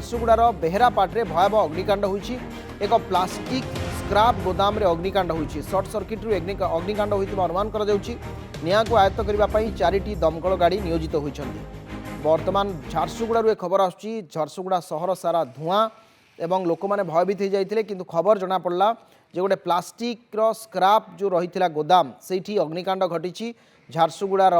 ঝାରସୁଗୁଡ଼ାର ବେହେରାପାଟରେ ଭୟାବହ ଅଗ୍ନିକାଣ୍ଡ ହୋଇଛି। ଏକ ପ୍ଲାଷ୍ଟିକ ସ୍କ୍ରାପ୍ ଗୋଦାମରେ ଅଗ୍ନିକାଣ୍ଡ ହୋଇଛି। ସର୍ଟ ସର୍କିଟ୍ରୁ ଅଗ୍ନିକାଣ୍ଡ ହୋଇଥିବା ଅନୁମାନ କରାଯାଉଛି। ନିଆଁକୁ ଆୟତ୍ତ କରିବା ପାଇଁ 4ଟି ଦମକଳ ଗାଡ଼ି ନିୟୋଜିତ ହୋଇଛନ୍ତି। ବର୍ତ୍ତମାନ ଝାରସୁଗୁଡ଼ାରୁ ଏ ଖବର ଆସୁଛି। ଝାରସୁଗୁଡ଼ା ସହର ସାରା ଧୂଆଁ ଏବଂ ଲୋକମାନେ ଭୟଭୀତ ହୋଇଯାଇଥିଲେ, କିନ୍ତୁ ଖବର ଜଣାପଡ଼ିଲା ଯେ ଗୋଟେ ପ୍ଲାଷ୍ଟିକ୍ର ସ୍କ୍ରାପ୍ ଯେଉଁ ରହିଥିଲା ଗୋଦାମ ସେଇଠି ଅଗ୍ନିକାଣ୍ଡ ଘଟିଛି। ଝାରସୁଗୁଡ଼ାର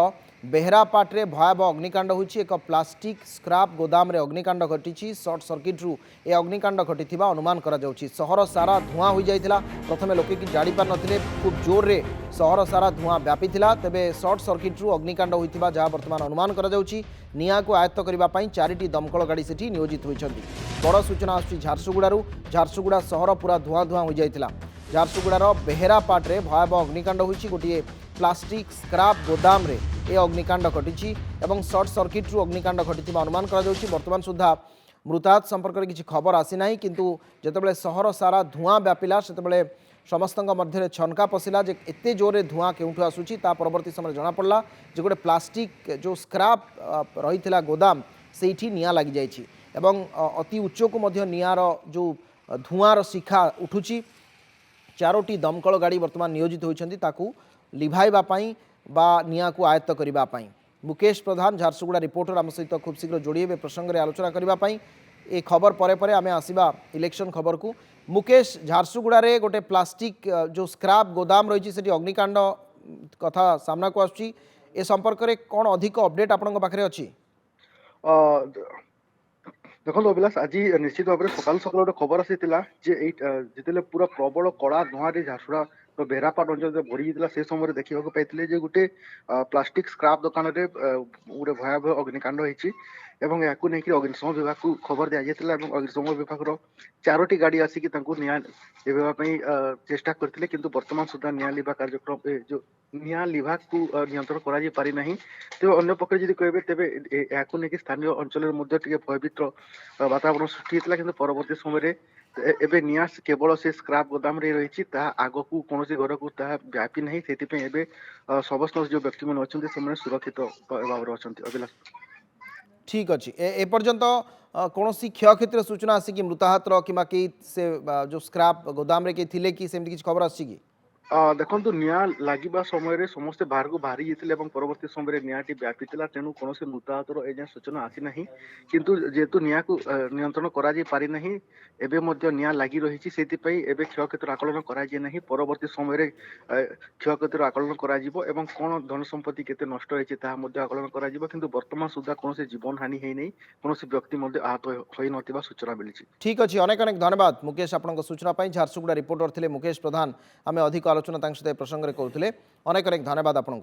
ବେହେରାପାଟରେ ଭୟାବହ ଅଗ୍ନିକାଣ୍ଡ ହୋଇଛି। ଏକ ପ୍ଲାଷ୍ଟିକ୍ ସ୍କ୍ରାପ୍ ଗୋଦାମରେ ଅଗ୍ନିକାଣ୍ଡ ଘଟିଛି। ସର୍ଟ ସର୍କିଟ୍ରୁ ଏ ଅଗ୍ନିକାଣ୍ଡ ଘଟିଥିବା ଅନୁମାନ କରାଯାଉଛି। ସହର ସାରା ଧୂଆଁ ହୋଇଯାଇଥିଲା। ପ୍ରଥମେ ଲୋକେ କି ଜାଣିପାରିନଥିଲେ, ଖୁବ୍ ଜୋରରେ ସହର ସାରା ଧୂଆଁ ବ୍ୟାପିଥିଲା। ତେବେ ସର୍ଟ ସର୍କିଟ୍ରୁ ଅଗ୍ନିକାଣ୍ଡ ହୋଇଥିବା ଯାହା ବର୍ତ୍ତମାନ ଅନୁମାନ କରାଯାଉଛି। ନିଆଁକୁ ଆୟତ୍ତ କରିବା ପାଇଁ 4ଟି ଦମକଳ ଗାଡ଼ି ସେଠି ନିୟୋଜିତ ହୋଇଛନ୍ତି। ବଡ଼ ସୂଚନା ଆସୁଛି ଝାରସୁଗୁଡ଼ାରୁ। ଝାରସୁଗୁଡ଼ା ସହର ପୁରା ଧୂଆଁ ଧୂଆଁ ହୋଇଯାଇଥିଲା। ଝାରସୁଗୁଡ଼ାର ବେହେରାପାଟରେ ଭୟାବହ ଅଗ୍ନିକାଣ୍ଡ ହୋଇଛି। ଗୋଟିଏ ପ୍ଲାଷ୍ଟିକ୍ ସ୍କ୍ରାପ୍ ଗୋଦାମରେ ଏ ଅଗ୍ନିକାଣ୍ଡ ଘଟିଛି ଏବଂ ସର୍ଟ ସର୍କିଟ୍ରୁ ଅଗ୍ନିକାଣ୍ଡ ଘଟିଥିବା ଅନୁମାନ କରାଯାଉଛି। ବର୍ତ୍ତମାନ ସୁଦ୍ଧା ମୃତାହତ ସମ୍ପର୍କରେ କିଛି ଖବର ଆସିନାହିଁ, କିନ୍ତୁ ଯେତେବେଳେ ସହର ସାରା ଧୂଆଁ ବ୍ୟାପିଲା ସେତେବେଳେ ସମସ୍ତଙ୍କ ମଧ୍ୟରେ ଛନକା ପଶିଲା ଯେ ଏତେ ଜୋରରେ ଧୂଆଁ କେଉଁଠୁ ଆସୁଛି। ତା ପରବର୍ତ୍ତୀ ସମୟରେ ଜଣାପଡ଼ିଲା ଯେ ଗୋଟେ ପ୍ଲାଷ୍ଟିକ୍ ଯେଉଁ ସ୍କ୍ରାପ୍ ରହିଥିଲା ଗୋଦାମ ସେଇଠି ନିଆଁ ଲାଗିଯାଇଛି ଏବଂ ଅତି ଉଚ୍ଚକୁ ମଧ୍ୟ ନିଆଁର ଯେଉଁ ଧୂଆଁର ଶିଖା ଉଠୁଛି। 4ଟି ଦମକଳ ଗାଡ଼ି ବର୍ତ୍ତମାନ ନିୟୋଜିତ ହୋଇଛନ୍ତି ତାକୁ ଲିଭାଇବା ପାଇଁ বা নিয়াঁকু আয়ত্ত করা। মুকেশ প্রধান ঝারসুগুড়া রিপোর্টর আম সহিত খুব শীঘ্র যোড়ি হবে প্রসঙ্গে আলোচনা করা। এই খবর পরে পরে আমি আসবা ইলেকশন খবর কু। মুকেশ, ঝারসুগুড়ারে গোটে প্লাস্টিক যে স্ক্রাপ গোদাম রয়েছে সেটি অগ্নিকাণ্ড কথা সামনাকু আসুচি। এ সম্পর্কে কোন অধিক অপডেট আপনার পাখে অছি? দেখুন অভিলাষ, আজি নিশ্চিত ভাবে সকাল সকাল গোটে খবর আসিଥିଲା যে এই যেতলে পুরা প্রবল কড়া ধূয়াঁরে ঝারসুগুড়া বেহেରାପାଟ ଅଞ୍ଚଳରେ ଭରି ଯାଇଥିଲା ସେ ସମୟରେ ଦେଖିବାକୁ ପାଇଥିଲେ ଯେ ଗୋଟେ ପ୍ଲାଷ୍ଟିକ ସ୍କ୍ରାପ୍ ଦୋକାନରେ ଗୋଟେ ଭୟାବହ ଅଗ୍ନିକାଣ୍ଡ ହେଇଛି ଏବଂ ଏହାକୁ ନେଇକି ଅଗ୍ନିଶମ ବିଭାଗକୁ ଖବର ଦିଆଯାଇଥିଲା ଏବଂ ଅଗ୍ନିଶମ ବିଭାଗର 4ଟି ଗାଡ଼ି ଆସିକି ତାଙ୍କୁ ନିଆଁ ଲିଭାଇବା ପାଇଁ ଚେଷ୍ଟା କରିଥିଲେ, କିନ୍ତୁ ବର୍ତ୍ତମାନ ସୁଦ୍ଧା ନିଆଁ ଲିଭା କାର୍ଯ୍ୟକ୍ରମ ଯୋଉ ନିଆଁ ଲିଭାକୁ ନିୟନ୍ତ୍ରଣ କରାଯାଇ ପାରିନାହିଁ। ତେବେ ଅନ୍ୟ ପକ୍ଷରେ ଯଦି କହିବେ ତେବେ ଏହାକୁ ନେଇକି ସ୍ଥାନୀୟ ଅଞ୍ଚଳରେ ମଧ୍ୟ ଟିକେ ଭୟଭୀତ ବାତାବରଣ ସୃଷ୍ଟି ହେଇଥିଲା, କିନ୍ତୁ ପରବର୍ତ୍ତୀ ସମୟରେ ଏବେ ନିଆଁ କେବଳ ସେ ସ୍କ୍ରାପ୍ ଗୋଦାମରେ ରହିଛି, ତାହା ଆଗକୁ କୌଣସି ଘରକୁ ତାହା ବ୍ୟାପି ନାହିଁ। ସେଥିପାଇଁ ଏବେ ସମସ୍ତ ଯେଉଁ ବ୍ୟକ୍ତିମାନେ ଅଛନ୍ତି ସେମାନେ ସୁରକ୍ଷିତ ଭାବରେ ଅଛନ୍ତି। ଅଭିଲାଷ, ঠিক ଅଛି। এপর্যন্ত কৌশি ক্ষয়ক্ষতির সূচনা আসি কি? মৃতাহতর কিংবা কে সে যে স্ক্রাপ গোদামে কে থিলে কি সেমতি কিছু খবর আসছে কি? ଦେଖନ୍ତୁ, ନିଆଁ ଲାଗିବା ସମୟରେ ସମସ୍ତେ ବାହାରକୁ ବାହାରି ଯାଇଥିଲେ ଏବଂ ପରବର୍ତ୍ତୀ ସମୟରେ ନିଆଁଟି ବ୍ୟାପିଥିଲା, ତେଣୁ କୌଣସି ମୃତାହତର ଏଯାଏଁ ସୂଚନା ଆସିନାହିଁ। କିନ୍ତୁ ଯେହେତୁ ନିଆଁକୁ ନିୟନ୍ତ୍ରଣ କରାଯାଇ ପାରିନାହିଁ, ଏବେ ମଧ୍ୟ ନିଆଁ ଲାଗି ରହିଛି। ସେଥିପାଇଁ ଏବେ କ୍ଷୟକ୍ଷତିର ଆକଳନ କରାଯାଇ ନାହିଁ। ପରବର୍ତ୍ତୀ ସମୟରେ କ୍ଷୟକ୍ଷତିର ଆକଳନ କରାଯିବ ଏବଂ କ'ଣ ଧନ ସମ୍ପତ୍ତି କେତେ ନଷ୍ଟ ହେଇଛି ତାହା ମଧ୍ୟ ଆକଳନ କରାଯିବ। କିନ୍ତୁ ବର୍ତ୍ତମାନ ସୁଦ୍ଧା କୌଣସି ଜୀବନ ହାନି ହେଇନାହିଁ, କୌଣସି ବ୍ୟକ୍ତି ମଧ୍ୟ ଆହତ ହୋଇନଥିବା সূচনা ମିଳିଛି। ঠিক আছে, অনেক অনেক ধন্যবাদ মুকেশ আপনার সূচনা পাই। ঝারসুগুড়া রিপোর্টর লে মুকেশ প্রধান। আমি অধিক আলোচনা তাঙ্ক সহ প্রসঙ্গে করুলে। অনেক অনেক ধন্যবাদ আপনার।